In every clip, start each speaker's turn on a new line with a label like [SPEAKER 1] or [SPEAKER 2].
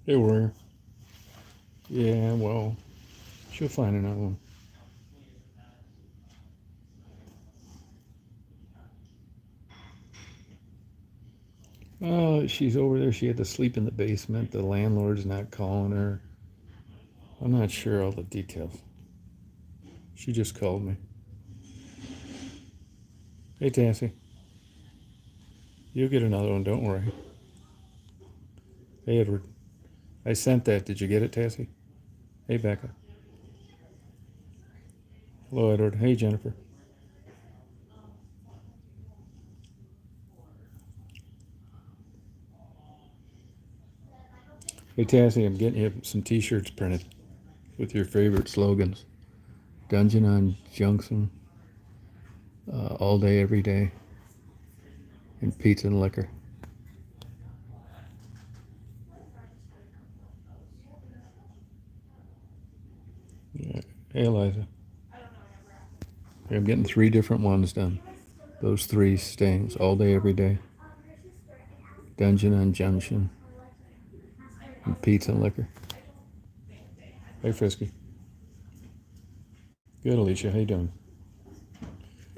[SPEAKER 1] They were. Yeah, well, she'll find another one. Oh, she's over there. She had to sleep in the basement. The landlord's not calling her. I'm not sure all the details. She just called me. Hey, Tassie, you'll get another one. Don't worry. Hey, Edward, I sent that. Did you get it, Tassie? Hey, Becca. Hello, Edward. Hey, Jennifer. Hey, Tassie, I'm getting you some T-shirts printed with your favorite slogans. Dungeon on Junction, all day, every day, and pizza and liquor. Yeah. Hey, Eliza. I'm getting 3 different ones done. Those 3 stains, all day, every day. Dungeon on Junction, and pizza and liquor. Hey, Frisky. Good, Alicia. How you doing?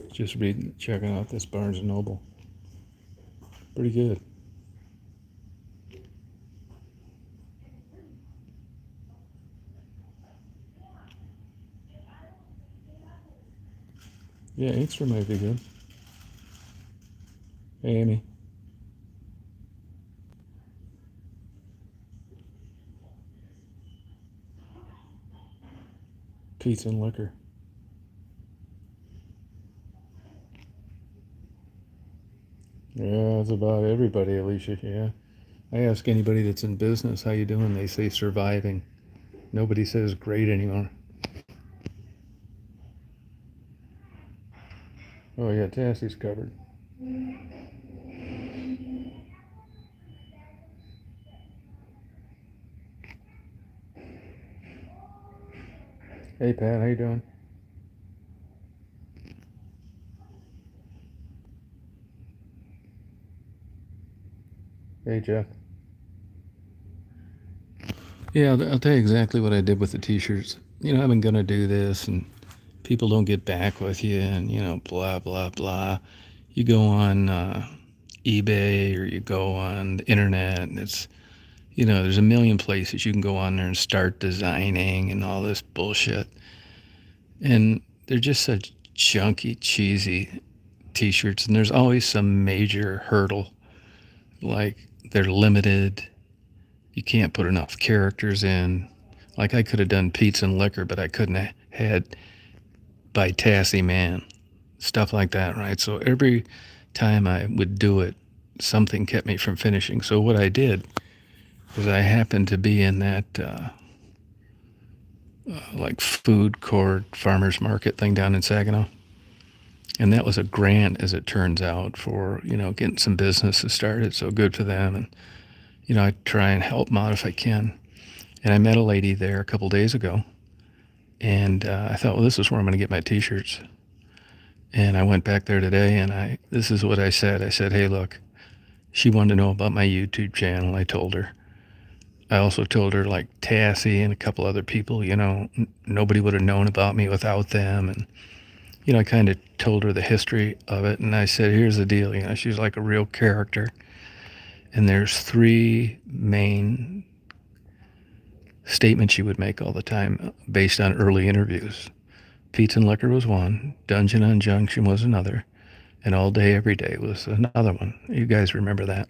[SPEAKER 1] Just reading, checking out this Barnes& and Noble. Pretty good. Yeah, Inkster might be good. Hey, Amy. Pizza and liquor. Yeah, it's about everybody, Alicia. Yeah. I ask anybody that's in business, how you doing? They say surviving. Nobody says great anymore. Oh, yeah, Tassie's covered. Hey, Pat, how you doing? Hey, Jeff. Yeah, I'll tell you exactly what I did with the T-shirts. I've been gonna do this, and people don't get back with you, and blah blah blah. You go on eBay or you go on the internet, and there's a million places you can go on there and start designing and all this bullshit, and they're just such junky, cheesy T-shirts, and there's always some major hurdle, like they're limited. You can't put enough characters in. Like I could have done pizza and liquor, but I couldn't have had by Tassie Man, stuff like that, right? So every time I would do it, something kept me from finishing. So what I did was I happened to be in that like food court farmers market thing down in Saginaw, and that was a grant, as it turns out, for getting some businesses started. So good for them, and I try and help them out if I can. And I met a lady there a couple days ago, and I thought, well, this is where I'm going to get my T-shirts. And I went back there today, and this is what I said. I said, hey, look, she wanted to know about my YouTube channel. I told her. I also told her, like, Tassie and a couple other people, nobody would have known about me without them. And, I kind of told her the history of it. And I said, here's the deal. She's like a real character. And there's 3 main statements she would make all the time based on early interviews. Pizza and liquor was one. Dungeon on Junction was another. And all day, every day was another one. You guys remember that.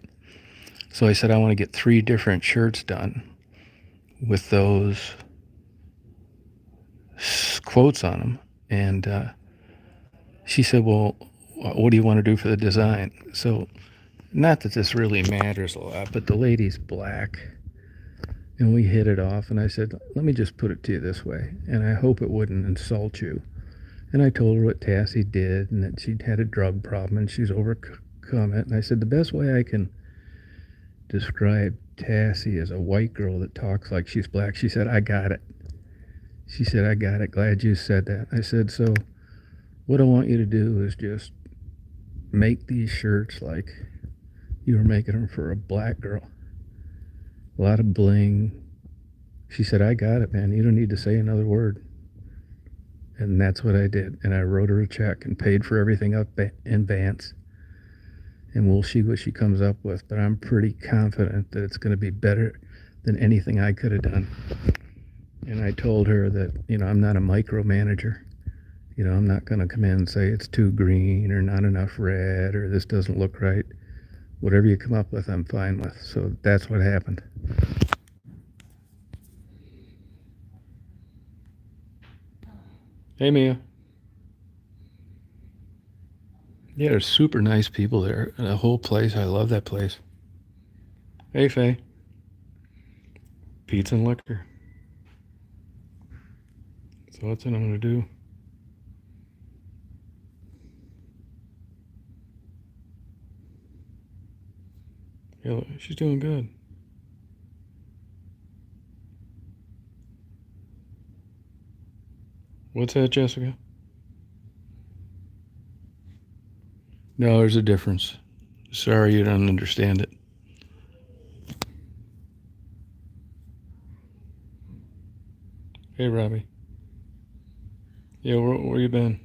[SPEAKER 1] So I said, I want to get 3 different shirts done with those quotes on them. And she said, well, what do you want to do for the design? So, not that this really matters a lot, but the lady's black. And we hit it off. And I said, let me just put it to you this way. And I hope it wouldn't insult you. And I told her what Tassie did and that she'd had a drug problem and she's overcome it. And I said, the best way I can describe Tassie as a white girl that talks like she's black. She said, I got it. She said, I got it. Glad you said that. I said, so what I want you to do is just make these shirts like you were making them for a black girl. a lot of bling. She said, I got it, man. You don't need to say another word. And that's what I did. And I wrote her a check and paid for everything up in advance. And we'll see what she comes up with. But I'm pretty confident that it's going to be better than anything I could have done. And I told her that, I'm not a micromanager. I'm not going to come in and say it's too green or not enough red or this doesn't look right. Whatever you come up with, I'm fine with. So that's what happened. Hey, Mia. Yeah, there's super nice people there. The whole place, I love that place. Hey, Faye. Pizza and liquor. So what's what I'm going to do? Yeah, she's doing good. What's that, Jessica? No, there's a difference. Sorry you don't understand it. Hey, Robbie. Yeah, where you been?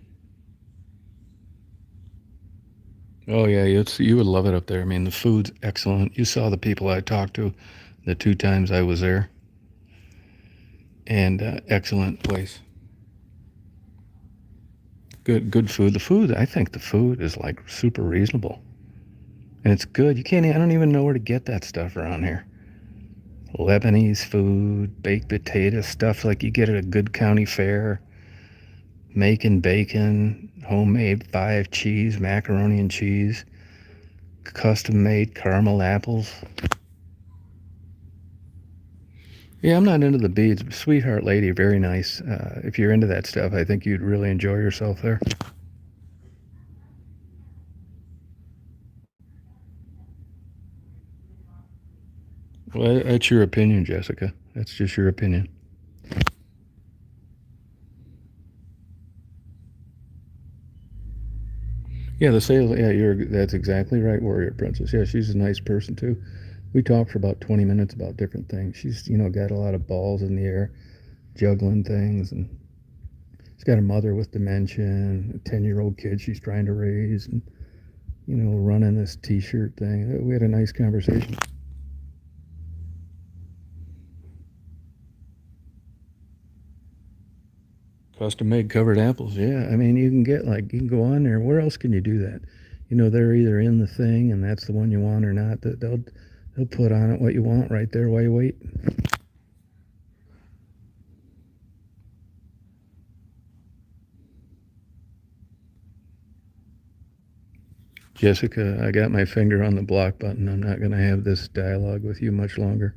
[SPEAKER 1] Oh yeah, you would love it up there. I mean, the food's excellent. You saw the people I talked to the 2 times I was there, and excellent place. Good food. The food, I think the food is like super reasonable, and it's good. You can't. I don't even know where to get that stuff around here. Lebanese food, baked potato stuff like you get at a good county fair. Making bacon, homemade 5 cheese, macaroni and cheese, custom made caramel apples. Yeah, I'm not into the beads. Sweetheart lady, very nice. If you're into that stuff, I think you'd really enjoy yourself there. Well, that's your opinion, Jessica. That's just your opinion. Yeah, the sales. Yeah, That's exactly right, Warrior Princess. Yeah, she's a nice person too. We talked for about 20 minutes about different things. She's got a lot of balls in the air, juggling things, and she's got a mother with dementia, and a 10-year-old kid she's trying to raise, and running this T-shirt thing. We had a nice conversation. Custom made covered apples. Yeah, I mean, you can go on there. Where else can you do that? They're either in the thing and that's the one you want or not. They'll put on it what you want right there while you wait. Jessica, I got my finger on the block button. I'm not going to have this dialogue with you much longer.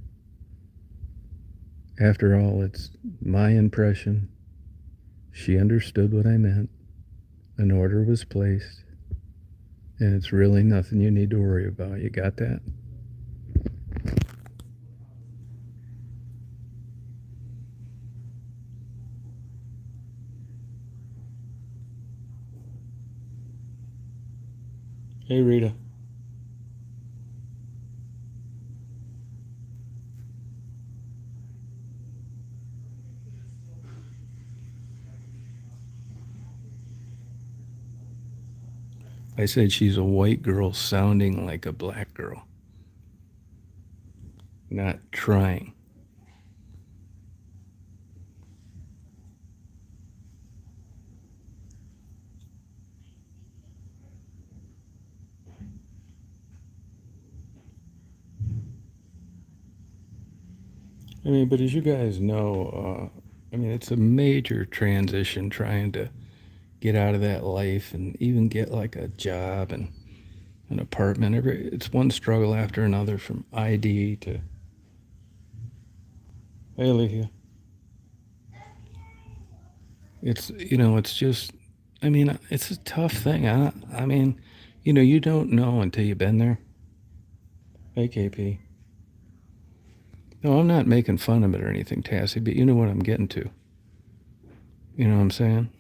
[SPEAKER 1] After all, it's my impression. She understood what I meant. An order was placed. And it's really nothing you need to worry about. You got that? Hey, Rita. I said she's a white girl sounding like a black girl. Not trying. I mean, but as you guys know, it's a major transition trying to get out of that life and even get like a job and an apartment. It's one struggle after another from ID to. Hey, Alethea. It's just. It's a tough thing. You don't know until you've been there. Hey, KP. No, I'm not making fun of it or anything, Tassie, but you know what I'm getting to. You know what I'm saying?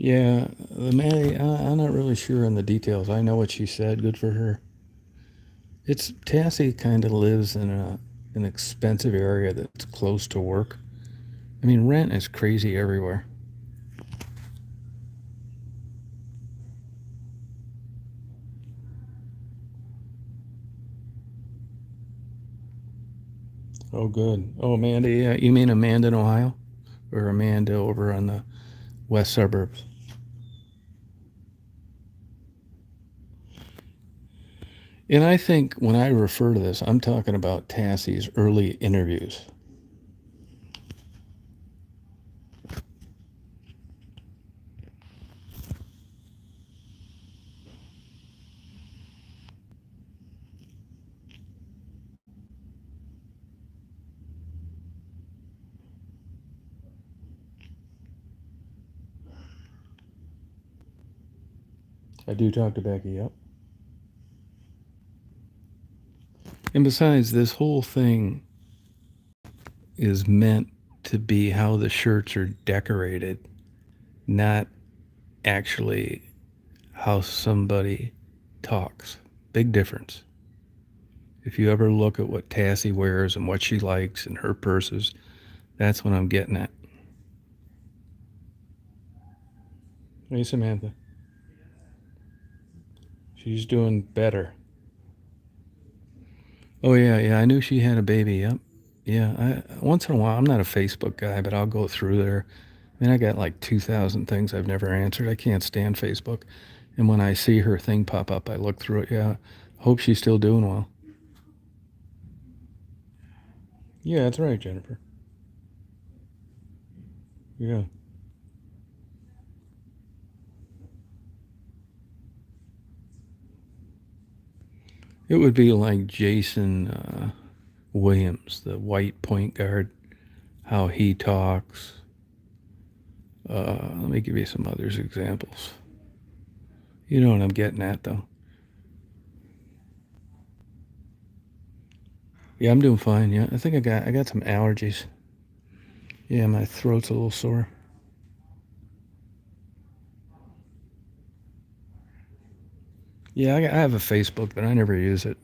[SPEAKER 1] Yeah, the Maddie, I'm not really sure on the details. I know what she said. Good for her. It's Tassie kind of lives in an expensive area that's close to work. I mean, rent is crazy everywhere. Oh, good. Oh, Amanda, yeah. You mean Amanda in Ohio? Or Amanda over on the west suburbs? And I think when I refer to this, I'm talking about Tassie's early interviews. I do talk to Becky, yep. And besides, this whole thing is meant to be how the shirts are decorated, not actually how somebody talks. Big difference. If you ever look at what Tassie wears and what she likes and her purses, that's what I'm getting at. Hey, Samantha. She's doing better. Oh, yeah, yeah. I knew she had a baby. Yep. Yeah. Once in a while, I'm not a Facebook guy, but I'll go through there. I mean, I got like 2,000 things I've never answered. I can't stand Facebook. And when I see her thing pop up, I look through it. Yeah. Hope she's still doing well. Yeah, that's right, Jennifer. Yeah. It would be like Jason Williams, the white point guard, how he talks. Let me give you some others examples. You know what I'm getting at, though. Yeah, I'm doing fine. Yeah, I think I got some allergies. Yeah, my throat's a little sore. Yeah, I have a Facebook, but I never use it.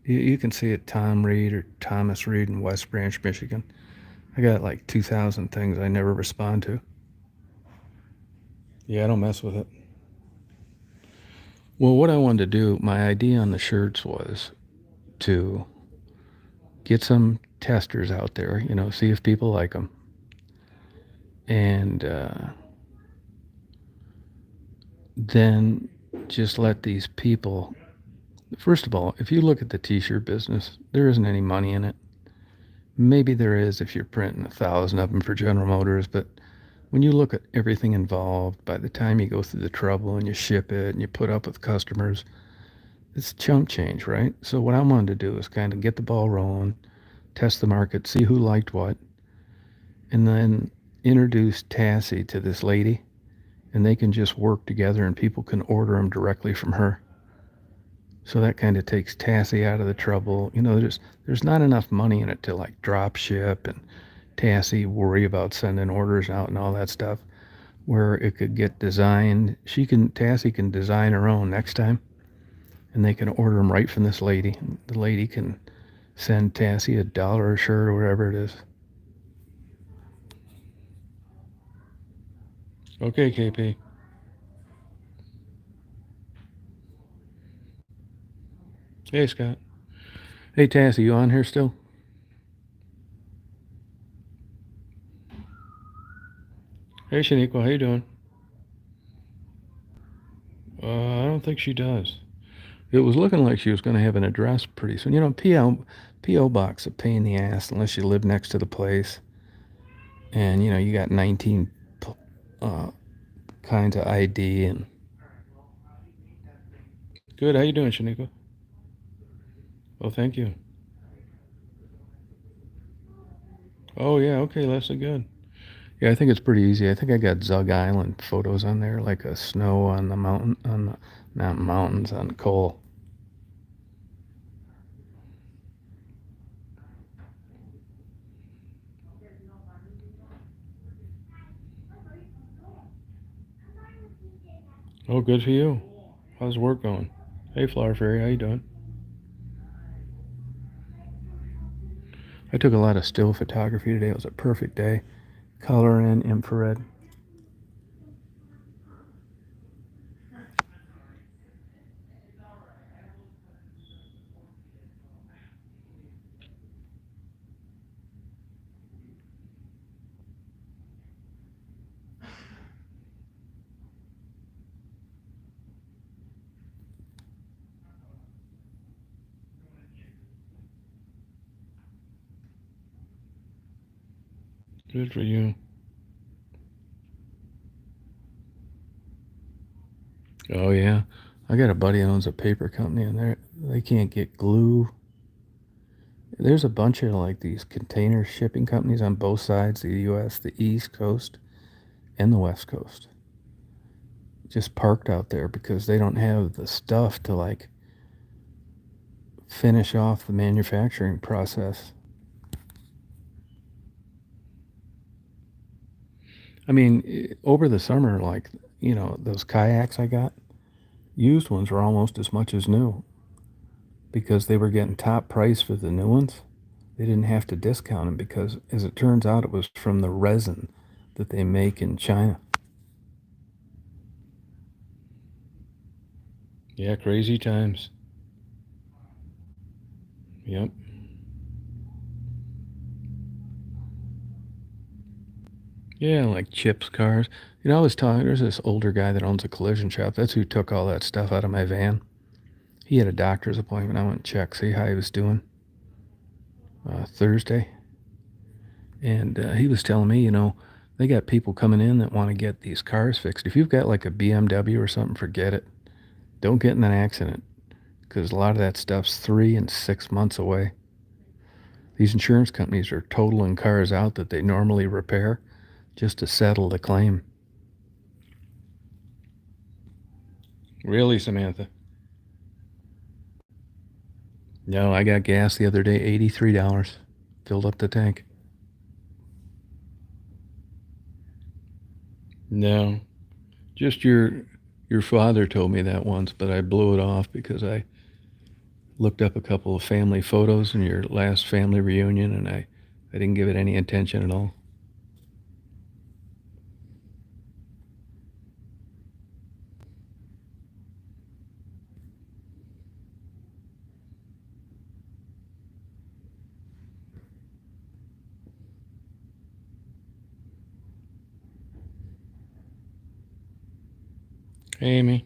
[SPEAKER 1] You can see it, Tom Reed or Thomas Reed in West Branch, Michigan. I got like 2,000 things I never respond to. Yeah, I don't mess with it. Well, what I wanted to do, my idea on the shirts was to get some testers out there, see if people like them. And then just let these people. First of all, if you look at the t shirt business, there isn't any money in it. Maybe there is if you're printing 1,000 of them for General Motors, but when you look at everything involved, by the time you go through the trouble and you ship it and you put up with customers, it's chump change, right? So what I wanted to do is kind of get the ball rolling, test the market, see who liked what, and then introduce Tassie to this lady, and they can just work together and people can order them directly from her. So that kind of takes Tassie out of the trouble. There's not enough money in it to like drop ship and Tassie worry about sending orders out and all that stuff. Where it could get designed, Tassie can design her own next time, and they can order them right from this lady. The lady can send Tassie $1 a shirt or whatever it is. Okay, KP. Hey, Scott. Hey, Tassie, you on here still? Hey, Shaniqua, how you doing? I don't think she does. It was looking like she was going to have an address pretty soon. PO box a pain in the ass unless you live next to the place, and you got 19 uh, kinds of ID and. Good. How you doing, Shaniqua? Oh, thank you. Oh yeah. Okay, Leslie. Good. Yeah, I think it's pretty easy. I think I got Zug Island photos on there, like a snow on the mountain, on the not mountains, on coal. Oh, good for you. How's work going? Hey, Flower Fairy, how you doing? I took a lot of still photography today. It was a perfect day. Color and infrared. Good for you. Oh yeah, I got a buddy that owns a paper company, and they can't get glue. There's a bunch of like these container shipping companies on both sides of the U.S., the East Coast and the West Coast, just parked out there because they don't have the stuff to like finish off the manufacturing process. I mean, over the summer, like, those kayaks I got, used ones were almost as much as new because they were getting top price for the new ones. They didn't have to discount them because, as it turns out, it was from the resin that they make in China. Yeah, crazy times. Yep. Yeah, like chips cars. I was talking, there's this older guy that owns a collision shop. That's who took all that stuff out of my van. He had a doctor's appointment. I went and checked, see how he was doing Thursday. And he was telling me, they got people coming in that want to get these cars fixed. If you've got like a BMW or something, forget it. Don't get in an accident because a lot of that stuff's 3 and 6 months away. These insurance companies are totaling cars out that they normally repair just to settle the claim. Really, Samantha? No, I got gas the other day, $83. Filled up the tank. No, just your father told me that once, but I blew it off because I looked up a couple of family photos in your last family reunion, and I didn't give it any attention at all. Hey, Amy.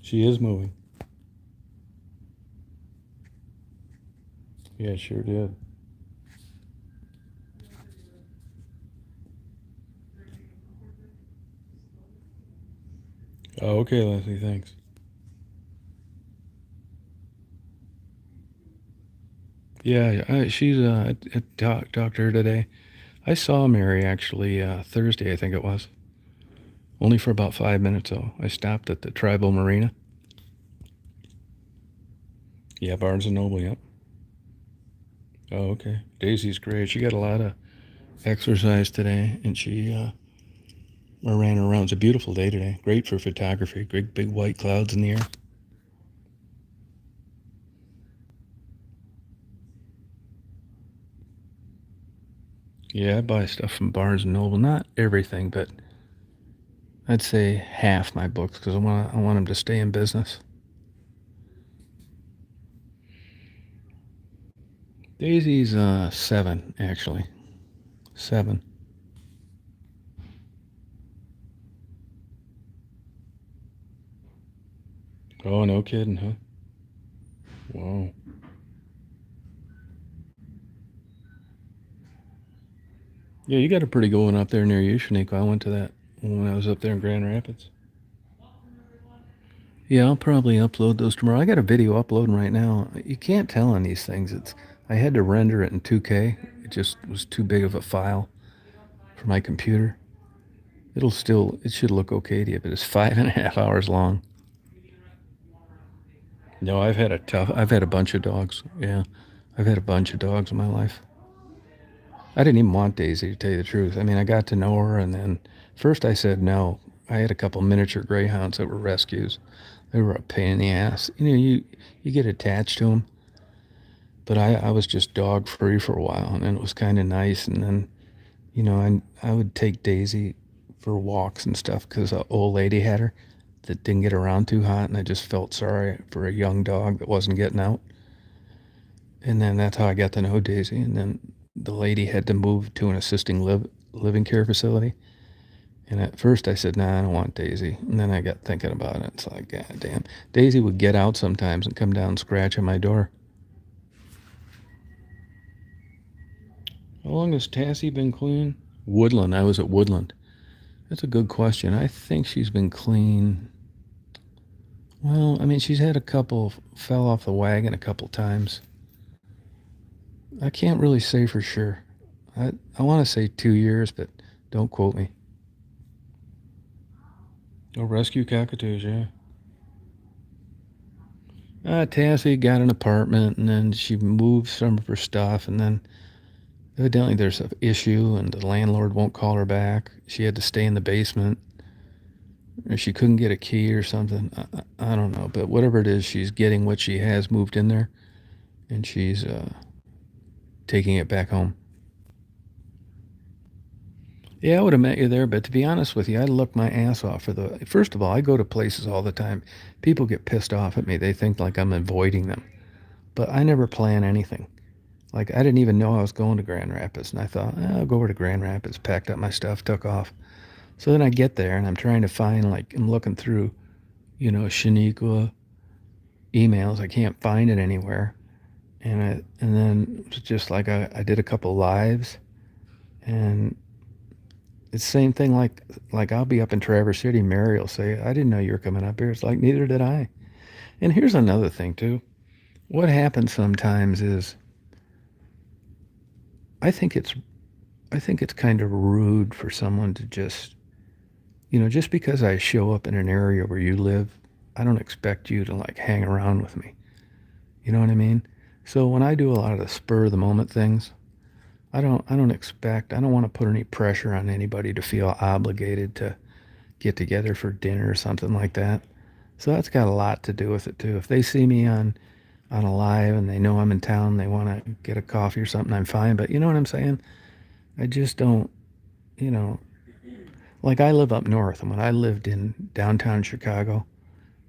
[SPEAKER 1] She is moving. Yeah, sure did. Oh, okay, Leslie, thanks. Yeah, she's talked to her today. I saw Mary actually Thursday, I think it was. Only for about 5 minutes though. I stopped at the Tribal Marina. Yeah, Barnes and Noble. Yep. Oh, okay. Daisy's great. She got a lot of exercise today, and she ran around. It's a beautiful day today. Great for photography. Great big white clouds in the air. Yeah, I buy stuff from Barnes and Noble. Not everything, but I'd say half my books because I want them to stay in business. Daisy's 7 actually. 7. Oh, no kidding, huh? Whoa. Yeah, you got a pretty good one up there near you, Shaniqua. I went to that when I was up there in Grand Rapids. Yeah, I'll probably upload those tomorrow. I got a video uploading right now. You can't tell on these things. I had to render it in 2K. It just was too big of a file for my computer. It should look okay to you, but it's 5.5 hours long. No, I've had a bunch of dogs. Yeah, I've had a bunch of dogs in my life. I didn't even want Daisy, to tell you the truth. I mean, I got to know her, and then first I said no. I had a couple miniature greyhounds that were rescues. They were a pain in the ass. You get attached to them, but I was just dog free for a while, and then it was kind of nice. And then I would take Daisy for walks and stuff because an old lady had her that didn't get around too hot, and I just felt sorry for a young dog that wasn't getting out. And then that's how I got to know Daisy. And then the lady had to move to an living care facility. And at first I said, nah, I don't want Daisy. And then I got thinking about it. It's like, God damn. Daisy would get out sometimes and come down and scratch on my door. How long has Tassie been clean? Woodland. I was at Woodland. That's a good question. I think she's been clean. Well, I mean, she's had a couple, fell off the wagon a couple times. I can't really say for sure. I want to say 2 years, but don't quote me. Oh, rescue cockatoos, yeah. Tassie got an apartment, and then she moved some of her stuff, and then evidently there's an issue, and the landlord won't call her back. She had to stay in the basement, or she couldn't get a key or something. I don't know, but whatever it is, she's getting what she has moved in there, and she's taking it back home. Yeah, I would have met you there, but to be honest with you, I look my ass off for the. First of all, I go to places all the time. People get pissed off at me. They think like I'm avoiding them, but I never plan anything. Like I didn't even know I was going to Grand Rapids, and I thought I'll go over to Grand Rapids. Packed up my stuff, took off. So then I get there, and I'm trying to find I'm looking through, Shaniqua emails. I can't find it anywhere, and then it's just like I did a couple lives, and it's the same thing. Like I'll be up in Traverse City, Mary will say, "I didn't know you were coming up here." It's like neither did I. And here's another thing too. What happens sometimes is I think it's I think it's kind of rude for someone to just because I show up in an area where you live, I don't expect you to like hang around with me. You know what I mean? So when I do a lot of the spur of the moment things, I don't want to put any pressure on anybody to feel obligated to get together for dinner or something like that. So that's got a lot to do with it too. If they see me on a live and they know I'm in town, they want to get a coffee or something, I'm fine. But you know what I'm saying? I just don't, you know, like I live up north, and when I lived in downtown Chicago,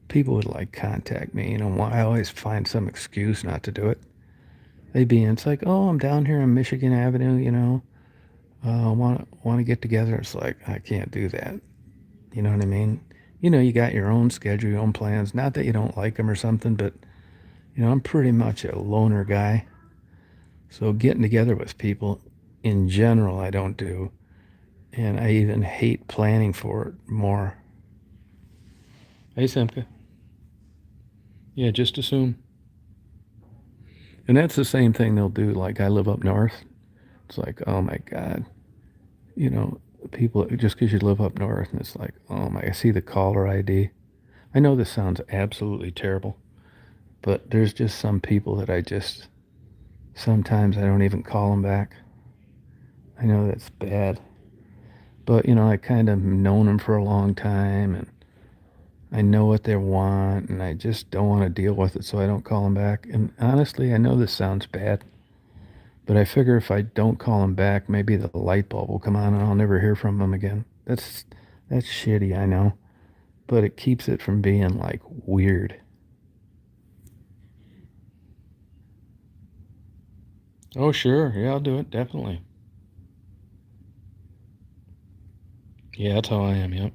[SPEAKER 1] people would like contact me. I always find some excuse not to do it. It's like, oh, I'm down here on Michigan Avenue, want to get together. It's like I can't do that. You know what I mean? You got your own schedule, your own plans. Not that you don't like them or something, but I'm pretty much a loner guy. So getting together with people in general, I don't do. And I even hate planning for it more. Hey, Simka. Yeah, just assume. And that's the same thing they'll do. Like I live up north. It's like, oh my God, you know, people just because you live up north, and it's like, oh my, I see the caller ID. I know this sounds absolutely terrible, but there's just some people that sometimes I don't even call them back. I know that's bad, but I kind of known them for a long time, and I know what they want, and I just don't want to deal with it, so I don't call them back. And honestly, I know this sounds bad, but I figure if I don't call them back, maybe the light bulb will come on and I'll never hear from them again. That's shitty, I know, but it keeps it from being like weird. Oh, sure. Yeah, I'll do it. Definitely. Yeah, that's how I am. Yep.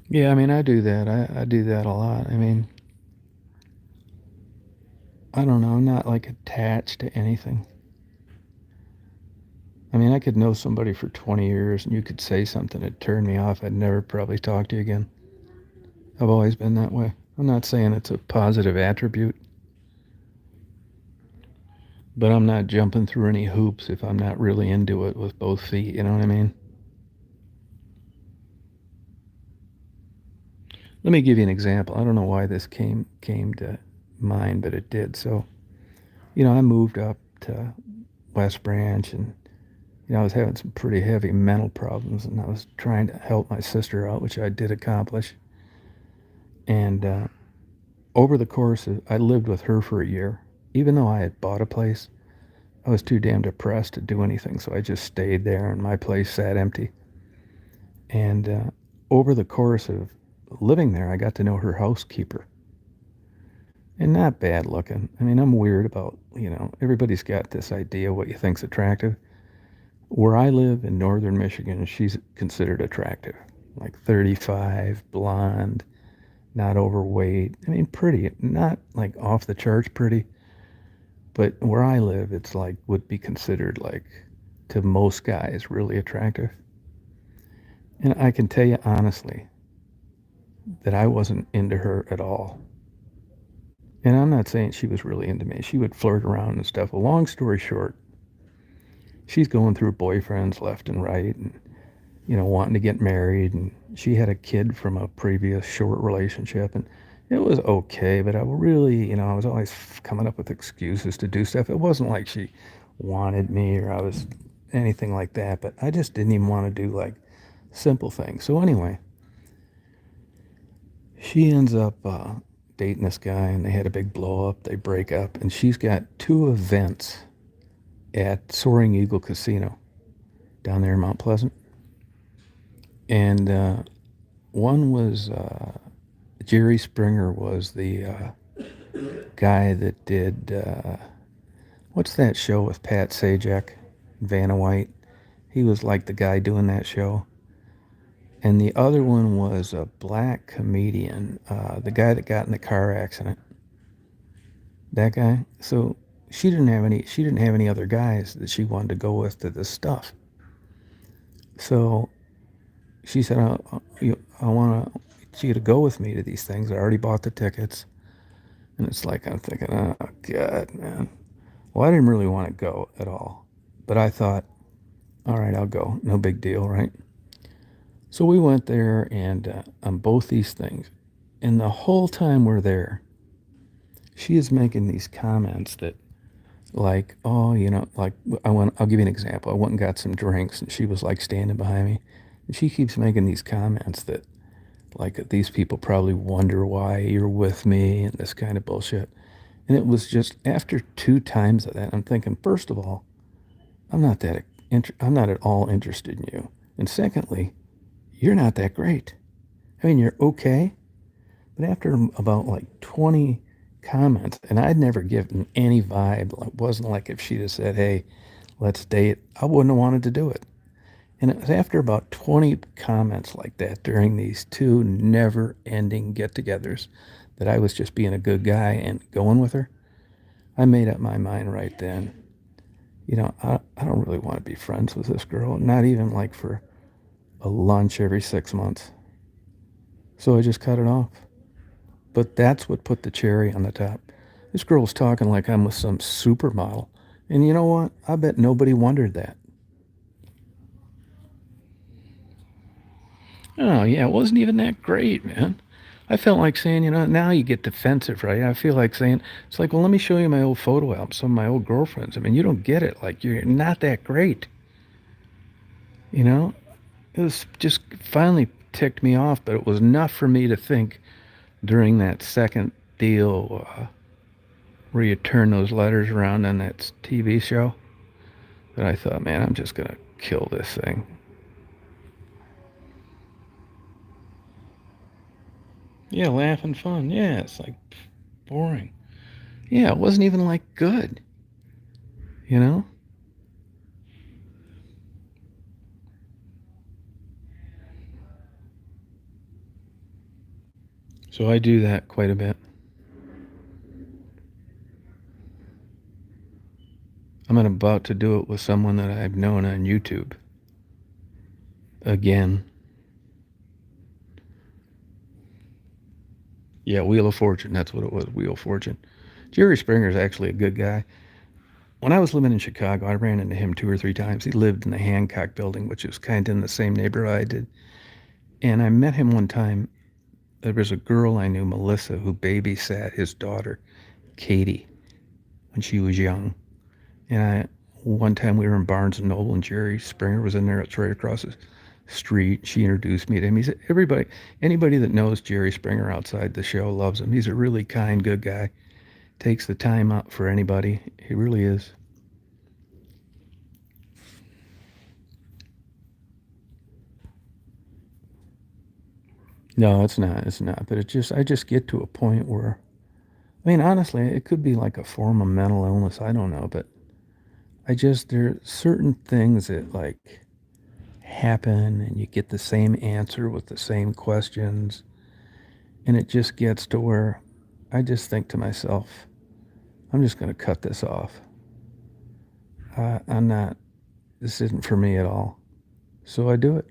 [SPEAKER 1] Yeah, I mean, I do that. I do that a lot. I mean, I don't know. I'm not like attached to anything. I mean, I could know somebody for 20 years and you could say something that turned me off. I'd never probably talk to you again. I've always been that way. I'm not saying it's a positive attribute, but I'm not jumping through any hoops if I'm not really into it with both feet. You know what I mean? Let me give you an example. I don't know why this came to mind, but it did. So, I moved up to West Branch, and I was having some pretty heavy mental problems, and I was trying to help my sister out, which I did accomplish. And over the course of, I lived with her for a year. Even though I had bought a place, I was too damn depressed to do anything, so I just stayed there, and my place sat empty. And over the course of living there, I got to know her housekeeper. And not bad looking. I mean, I'm weird about, everybody's got this idea what you think's attractive. Where I live in northern Michigan, she's considered attractive. Like 35, blonde, not overweight. I mean, pretty. Not like off the charts pretty. But where I live, it's like would be considered like to most guys really attractive. And I can tell you honestly that I wasn't into her at all. And I'm not saying she was really into me. She would flirt around and stuff. A long story short, she's going through boyfriends left and right and, wanting to get married. And she had a kid from a previous short relationship. And it was okay, but I really, I was always coming up with excuses to do stuff. It wasn't like she wanted me or I was anything like that, but I just didn't even want to do like simple things. So anyway, she ends up dating this guy and they had a big blow up. They break up and she's got two events at Soaring Eagle Casino down there in Mount Pleasant. And one was Jerry Springer was the guy that did what's that show with Pat Sajak, Vanna White. He was like the guy doing that show. And the other one was a black comedian, the guy that got in the car accident. That guy. So she didn't have any other guys that she wanted to go with to this stuff. So she said, I want you to go with me to these things. I already bought the tickets. And it's like, I'm thinking, oh, God, man. Well, I didn't really want to go at all. But I thought, all right, I'll go. No big deal, right? So we went there and on both these things. And the whole time we're there, she is making these comments that, like, oh, like, I'll give you an example. I went and got some drinks and she was like standing behind me. And she keeps making these comments that, like, these people probably wonder why you're with me and this kind of bullshit. And it was just after two times of that, I'm thinking, first of all, I'm not at all interested in you. And secondly, you're not that great. I mean, you're okay, but after about like 20 comments, and I'd never given any vibe. It wasn't like if she'd have said, hey, let's date, I wouldn't have wanted to do it. And it was after about 20 comments like that during these two never ending get togethers that I was just being a good guy and going with her. I made up my mind right then. I don't really want to be friends with this girl, not even like for a lunch every 6 months. So I just cut it off. But that's what put the cherry on the top. This girl's talking like I'm with some supermodel. And you know what? I bet nobody wondered that. Oh, yeah, it wasn't even that great, man. I felt like saying, now you get defensive, right? I feel like saying, it's like, well, let me show you my old photo album, some of my old girlfriends. I mean, you don't get it. Like, you're not that great. You know? It was just finally ticked me off, but it was enough for me to think during that second deal where you turn those letters around on that TV show that I thought, man, I'm just going to kill this thing. Yeah, laughing fun. Yeah, it's like boring. Yeah, it wasn't even like good, you know? So I do that quite a bit. I'm about to do it with someone that I've known on YouTube. Again. Yeah, Wheel of Fortune. That's what it was. Wheel of Fortune. Jerry Springer is actually a good guy. When I was living in Chicago, I ran into him 2 or 3 times. He lived in the Hancock building, which is kind of in the same neighborhood I did. And I met him one time. There was a girl I knew, Melissa, who babysat his daughter, Katie, when she was young. And one time we were in Barnes and Noble, and Jerry Springer was in there. It's right across the street. She introduced me to him. He said, anybody that knows Jerry Springer outside the show loves him. He's a really kind, good guy. Takes the time out for anybody. He really is. No, it's not. It's not. But I just get to a point where, I mean, honestly, it could be like a form of mental illness. I don't know, but there are certain things that like happen, and you get the same answer with the same questions, and it just gets to where I just think to myself, I'm just going to cut this off. I'm not. This isn't for me at all. So I do it.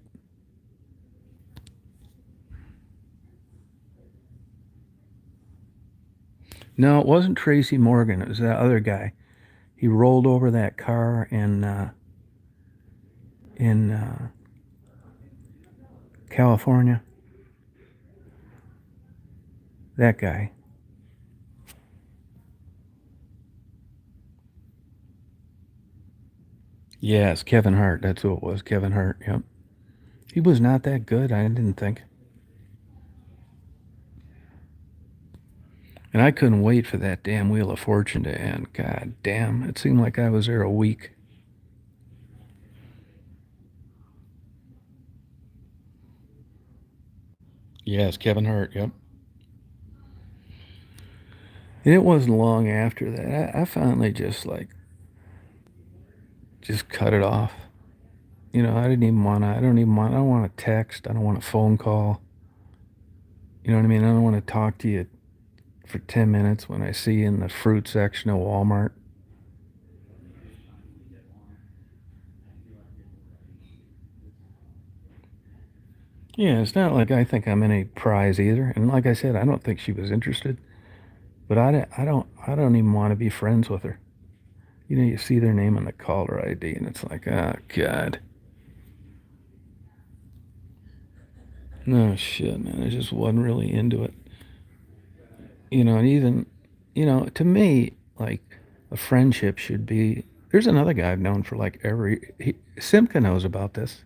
[SPEAKER 1] No, it wasn't Tracy Morgan. It was that other guy. He rolled over that car in California. That guy. Yes, Kevin Hart. That's who it was. Kevin Hart. Yep. He was not that good. I didn't think. And I couldn't wait for that damn Wheel of Fortune to end. God damn. It seemed like I was there a week. Yes, Kevin Hart. Yep. And it wasn't long after that. I finally just cut it off. You know, I didn't even want to, I don't even want, I don't want a text. I don't want a phone call. You know what I mean? I don't want to talk to you for 10 minutes when I see you in the fruit section of Walmart. Yeah, it's not like I think I'm any prize either. And like I said, I don't think she was interested. But I don't even want to be friends with her. You know, you see their name on the caller ID, and it's like, oh God, no shit, man. I just wasn't really into it. You know, and even, you know, to me, like a friendship should be. There's another guy I've known for like Simca knows about this.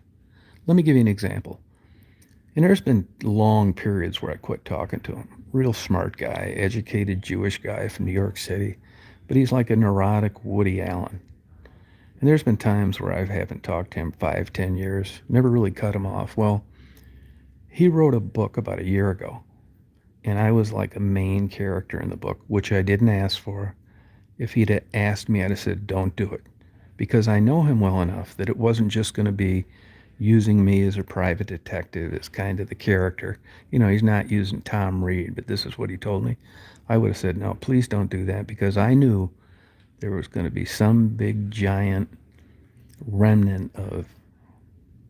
[SPEAKER 1] Let me give you an example. And there's been long periods where I quit talking to him. Real smart guy, educated Jewish guy from New York City, but he's like a neurotic Woody Allen. And there's been times where I haven't talked to him 5, 10 years, never really cut him off. Well, he wrote a book about a year ago, and I was like a main character in the book, which I didn't ask for. If he'd have asked me, I'd have said, don't do it. Because I know him well enough that it wasn't just going to be using me as a private detective as kind of the character. You know, he's not using Tom Reed, but this is what he told me. I would have said, no, please don't do that, because I knew there was going to be some big giant remnant of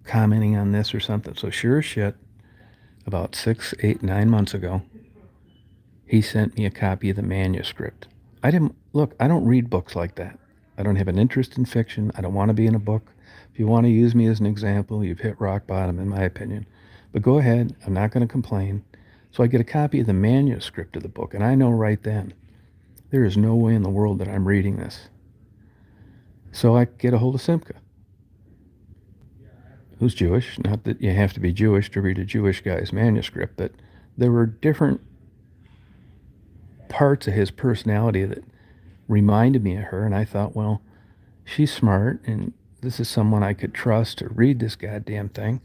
[SPEAKER 1] commenting on this or something. So sure as shit, about 6, 8, 9 months ago, he sent me a copy of the manuscript. I didn't look. I don't read books like that. I don't have an interest in fiction. I don't want to be in a book. If you want to use me as an example, you've hit rock bottom, in my opinion. But go ahead. I'm not going to complain. So I get a copy of the manuscript of the book, and I know right then there is no way in the world that I'm reading this. So I get a hold of Simca, who's Jewish. Not that you have to be Jewish to read a Jewish guy's manuscript, but there were different parts of his personality that reminded me of her, and I thought, well, she's smart, and this is someone I could trust to read this goddamn thing,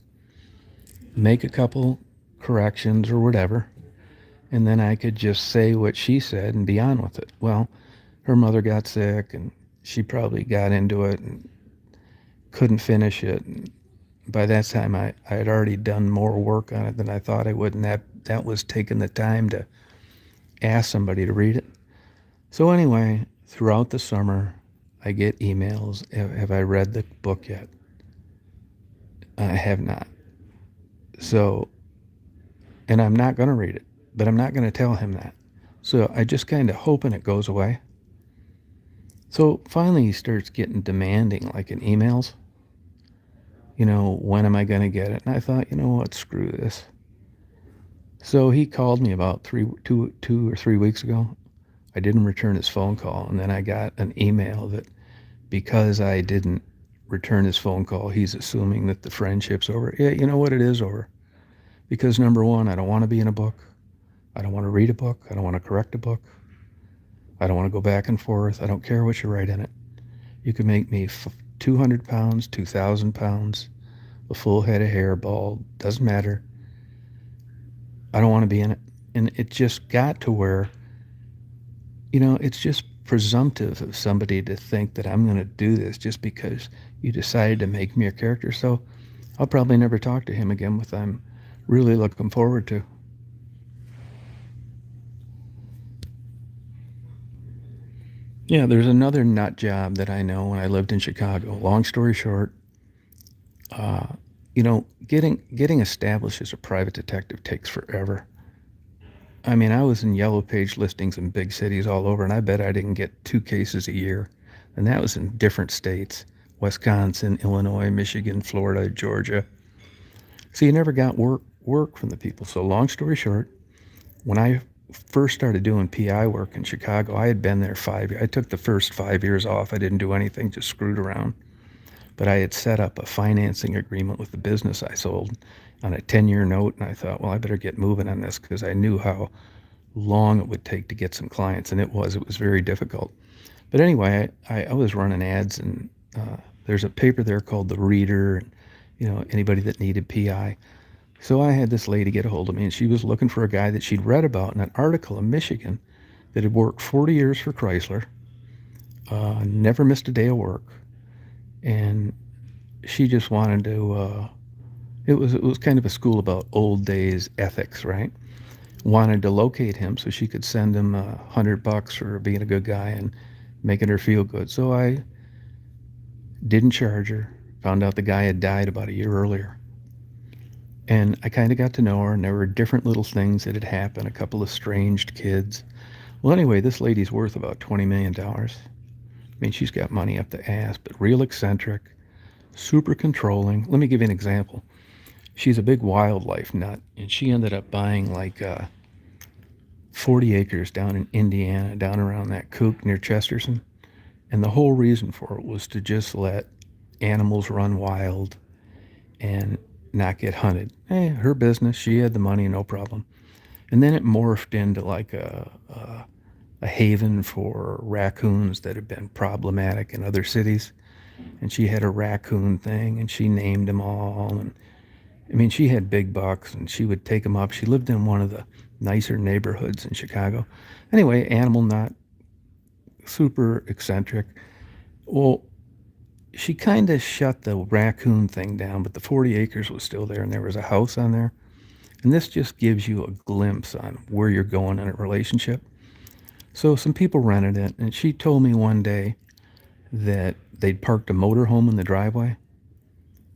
[SPEAKER 1] make a couple corrections or whatever, and then I could just say what she said and be on with it. Well, her mother got sick, and she probably got into it and couldn't finish it. And by that time, I had already done more work on it than I thought I would, and that was taking the time to ask somebody to read it. So anyway, throughout the summer, I get emails. Have I read the book yet? I have not. So, and I'm not going to read it, but I'm not going to tell him that. So I just kind of hoping it goes away. So finally he starts getting demanding, like in emails. When am I going to get it? And I thought, you know what, screw this. So he called me about 2 or 3 weeks ago. I didn't return his phone call, and then I got an email that because I didn't return his phone call, he's assuming that the friendship's over. Yeah, you know what, it is over. Because number one, I don't want to be in a book. I don't want to read a book. I don't want to correct a book. I don't want to go back and forth. I don't care what you write in it. You can make me 200 pounds, 2,000 pounds, a full head of hair, bald, doesn't matter. I don't want to be in it. And it just got to where, it's just presumptive of somebody to think that I'm going to do this just because you decided to make me a character. So I'll probably never talk to him again, which I'm really looking forward to. Yeah, there's another nut job that I know when I lived in Chicago. Long story short, uh, getting established as a private detective takes forever. I mean, I was in yellow page listings in big cities all over, and I bet I didn't get 2 cases a year. And that was in different states: Wisconsin, Illinois, Michigan, Florida, Georgia. So you never got work from the people. So long story short, when I first started doing PI work in Chicago, I had been there 5 years. I took the first 5 years off. I didn't do anything, just screwed around. But I had set up a financing agreement with the business I sold on a 10-year note, and I thought, well, I better get moving on this because I knew how long it would take to get some clients, and it was very difficult. But anyway, I was running ads, and there's a paper there called The Reader, and anybody that needed PI. So I had this lady get a hold of me, and she was looking for a guy that she'd read about in an article in Michigan that had worked 40 years for Chrysler, never missed a day of work, and she just wanted to. It was kind of a school about old days ethics, right? Wanted to locate him so she could send him $100 for being a good guy and making her feel good. So I didn't charge her. Found out the guy had died about a year earlier. And I kind of got to know her, and there were different little things that had happened, a couple of estranged kids. Well, anyway, this lady's worth about $20 million. I mean, she's got money up the ass, but real eccentric, super controlling. Let me give you an example. She's a big wildlife nut, and she ended up buying like 40 acres down in Indiana, down around that kook near Chesterton. And the whole reason for it was to just let animals run wild and not get hunted. Her business. She had the money, no problem. And then it morphed into like a haven for raccoons that had been problematic in other cities. And she had a raccoon thing, and she named them all. And I mean, she had big bucks, and she would take them up. She lived in one of the nicer neighborhoods in Chicago. Anyway, animal nut, super eccentric. Well, she kind of shut the raccoon thing down, but the 40 acres was still there, and there was a house on there. And this just gives you a glimpse on where you're going in a relationship. So some people rented it, and she told me one day that they'd parked a motorhome in the driveway.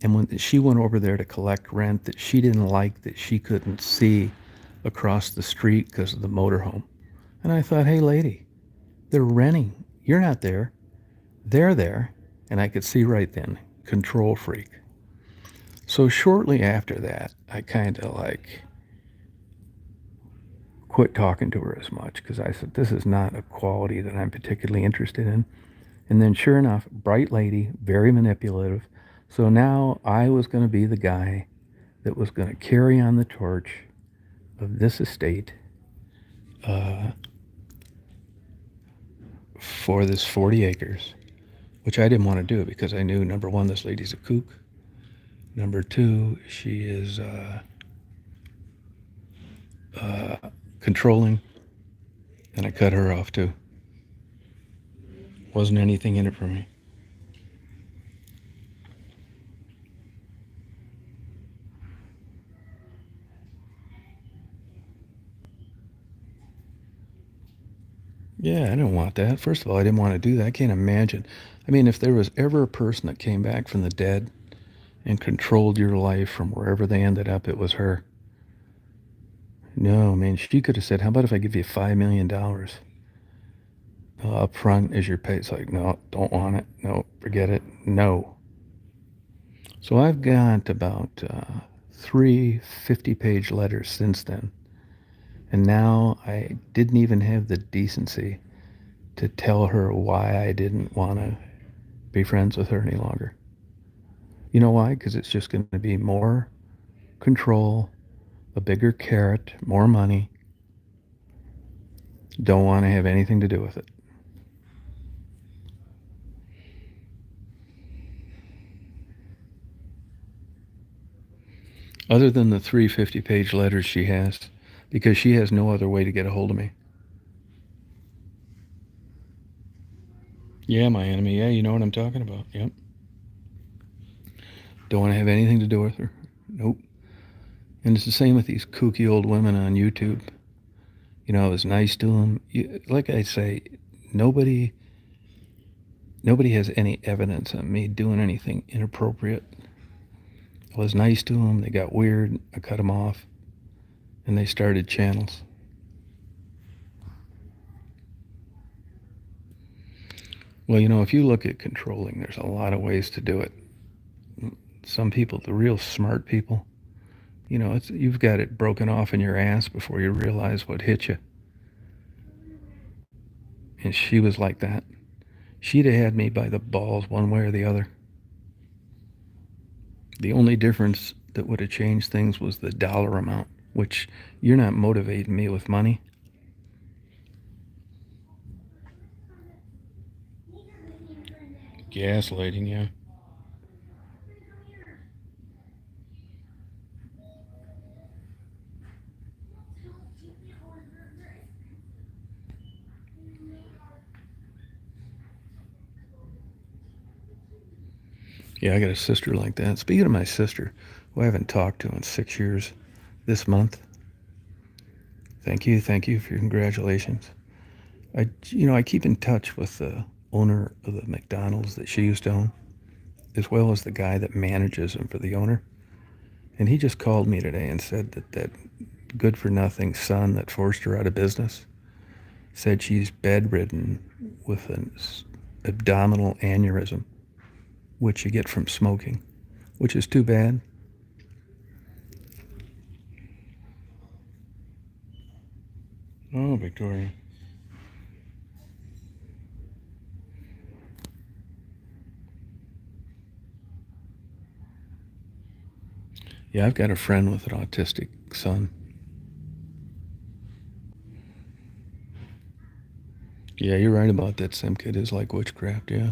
[SPEAKER 1] And when she went over there to collect rent, that she didn't like that she couldn't see across the street because of the motorhome. And I thought, hey, lady, they're renting. You're not there. They're there. And I could see right then, control freak. So shortly after that, I kind of like quit talking to her as much because I said, this is not a quality that I'm particularly interested in. And then sure enough, bright lady, very manipulative. So now I was going to be the guy that was going to carry on the torch of this estate uh, for this 40 acres, which I didn't want to do because I knew, number one, this lady's a kook. Number two, she is uh, controlling, and I cut her off too. Wasn't anything in it for me. Yeah, I don't want that. First of all, I didn't want to do that. I can't imagine. I mean, if there was ever a person that came back from the dead and controlled your life from wherever they ended up, it was her. No, man, she could have said, "How about if I give you $5 million up front as your pay?" It's like, no, don't want it. No, forget it. No. So I've got about three 50-page letters since then, and now I didn't even have the decency to tell her why I didn't want to be friends with her any longer. You know why? Because it's just going to be more control, a bigger carrot, more money. Don't want to have anything to do with it. Other than the 350-page letters she has, because she has no other way to get a hold of me. Yeah, my enemy. Yeah, you know what I'm talking about. Yep. Don't want to have anything to do with her. Nope. And it's the same with these kooky old women on YouTube. You know, I was nice to them. Like I say, nobody nobody has any evidence of me doing anything inappropriate. I was nice to them. They got weird. I cut them off, and they started channels. Well, you know, if you look at controlling, there's a lot of ways to do it. Some people, the real smart people, you know, you've got it broken off in your ass before you realize what hit you. And she was like that. She'd have had me by the balls one way or the other. The only difference that would have changed things was the dollar amount, which you're not motivating me with money. Gaslighting, yeah. Yeah, I got a sister like that. Speaking of my sister, who I haven't talked to in 6 years, this month. Thank you for your congratulations. I keep in touch with the owner of the McDonald's that she used to own, as well as the guy that manages them for the owner. And he just called me today and said that good for nothing son that forced her out of business said she's bedridden with an abdominal aneurysm, which you get from smoking, which is too bad. Oh, Victoria. Yeah, I've got a friend with an autistic son. Yeah, you're right about that. Sim kid is like witchcraft, yeah.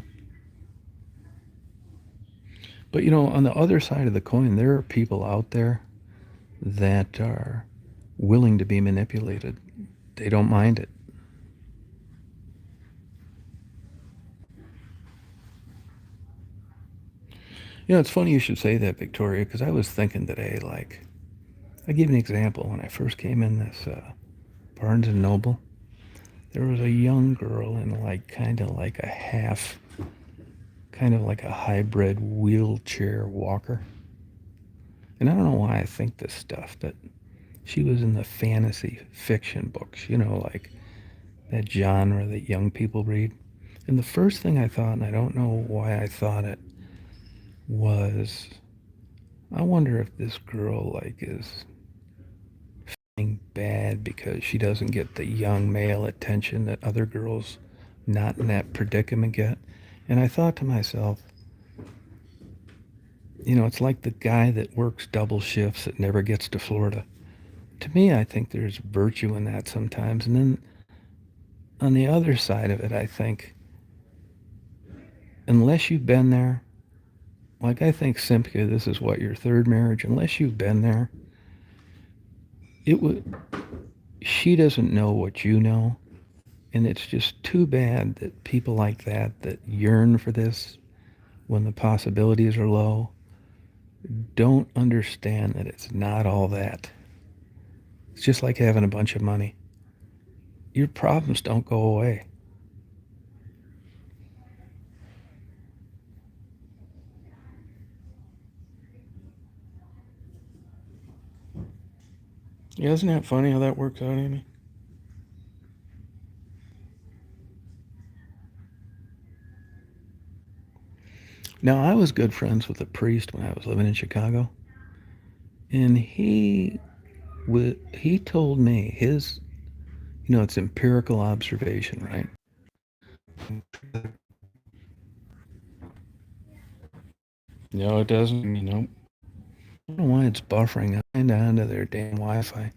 [SPEAKER 1] But you know, on the other side of the coin, there are people out there that are willing to be manipulated. They don't mind it. You know, it's funny you should say that, Victoria, because I was thinking today, like, I give you an example. When I first came in this Barnes and Noble, there was a young girl in like kind of like a hybrid wheelchair walker. And I don't know why I think this stuff, but she was in the fantasy fiction books, you know, like that genre that young people read. And the first thing I thought, and I don't know why I thought it, was I wonder if this girl like is feeling bad because she doesn't get the young male attention that other girls not in that predicament get. And I thought to myself, you know, it's like the guy that works double shifts that never gets to Florida. To me, I think there's virtue in that sometimes. And then on the other side of it, I think unless you've been there, like I think Simca, this is what your third marriage. Unless you've been there, it would. She doesn't know what you know, and it's just too bad that people like that yearn for this when the possibilities are low don't understand that it's not all that. It's just like having a bunch of money. your problems don't go away. Yeah, isn't that funny how that works out, Amy? Now, I was good friends with a priest when I was living in Chicago, and he told me his, it's empirical observation, right? No, it doesn't. I don't know why it's buffering. I signed onto their damn Wi-Fi.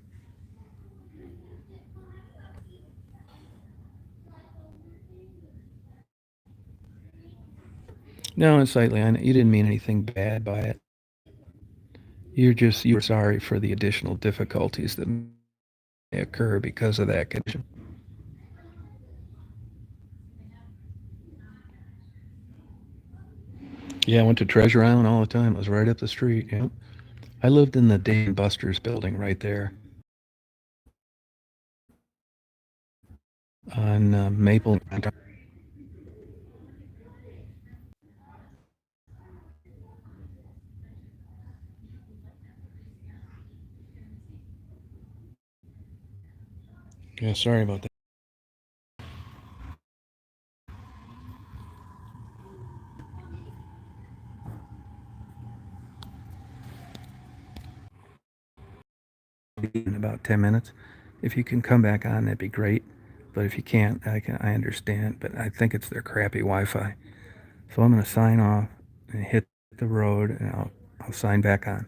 [SPEAKER 1] No, it's slightly. You didn't mean anything bad by it. You were sorry for the additional difficulties that may occur because of that condition. Yeah, I went to Treasure Island all the time. It was right up the street. Yeah, I lived in the Dave and Buster's building right there on Maple. Yeah, sorry about that. In about 10 minutes, if you can come back on, that'd be great. But if you can't, I understand. But I think it's their crappy Wi-Fi. So I'm going to sign off and hit the road, and I'll sign back on.